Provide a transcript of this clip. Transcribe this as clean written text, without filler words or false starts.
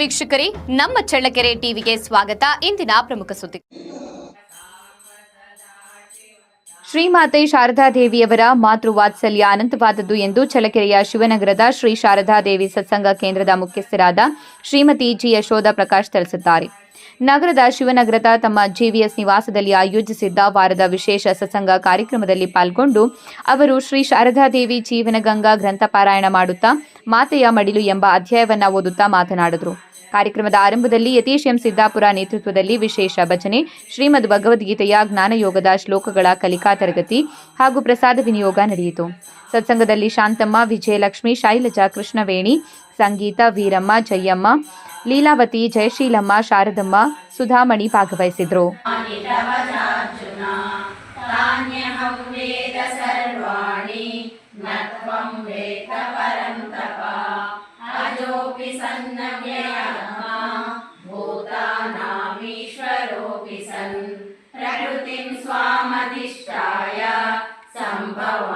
ವೀಕ್ಷಕರೇ, ನಮ್ಮ ಚಳ್ಳಕೆರೆ ಟಿವಿಗೆ ಸ್ವಾಗತ. ಇಂದಿನ ಪ್ರಮುಖ ಸುದ್ದಿ. ಶ್ರೀಮಾತೆ ಶಾರದಾದೇವಿಯವರ ಮಾತೃವಾತ್ಸಲ್ಯ ಅನಂತವಾದದ್ದು ಎಂದು ಚಳ್ಳಕೆರೆಯ ಶಿವನಗರದ ಶ್ರೀ ಶಾರದಾದೇವಿ ಸತ್ಸಂಗ ಕೇಂದ್ರದ ಮುಖ್ಯಸ್ಥರಾದ ಶ್ರೀಮತಿ ಜಿ ಯಶೋಧ ಪ್ರಕಾಶ್ ತಿಳಿಸಿದ್ದಾರೆ. ನಗರದ ಶಿವನಗರದ ತಮ್ಮ ಜೆವಿಎಸ್ ನಿವಾಸದಲ್ಲಿ ಆಯೋಜಿಸಿದ್ದ ವಾರದ ವಿಶೇಷ ಸತ್ಸಂಗ ಕಾರ್ಯಕ್ರಮದಲ್ಲಿ ಪಾಲ್ಗೊಂಡು ಅವರು ಶ್ರೀ ಶಾರದಾದೇವಿ ಜೀವನಗಂಗಾ ಗ್ರಂಥ ಪಾರಾಯಣ ಮಾಡುತ್ತಾ ಮಾತೆಯ ಮಡಿಲು ಎಂಬ ಅಧ್ಯಾಯವನ್ನ ಓದುತ್ತಾ ಮಾತನಾಡಿದರು. ಕಾರ್ಯಕ್ರಮದ ಆರಂಭದಲ್ಲಿ ಯತೀಶ್ ಎಂ ಸಿದ್ದಾಪುರ ನೇತೃತ್ವದಲ್ಲಿ ವಿಶೇಷ ಭಜನೆ, ಶ್ರೀಮದ್ ಭಗವದ್ಗೀತೆಯ ಜ್ಞಾನಯೋಗದ ಶ್ಲೋಕಗಳ ಕಲಿಕಾ ತರಗತಿ ಹಾಗೂ ಪ್ರಸಾದ ವಿನಿಯೋಗ ನಡೆಯಿತು. ಸತ್ಸಂಗದಲ್ಲಿ ಶಾಂತಮ್ಮ, ವಿಜಯಲಕ್ಷ್ಮಿ, ಶೈಲಜಾ, ಕೃಷ್ಣವೇಣಿ, ಸಂಗೀತ, ವೀರಮ್ಮ, ಜಯಮ್ಮ, ಲೀಲಾವತಿ, ಜಯಶೀಲಮ್ಮ, ಶಾರದಮ್ಮ, ಸುಧಾಮಣಿ ಭಾಗವಹಿಸಿದ್ರು. प्रकृतिं स्वामधिष्ठाय संभवामि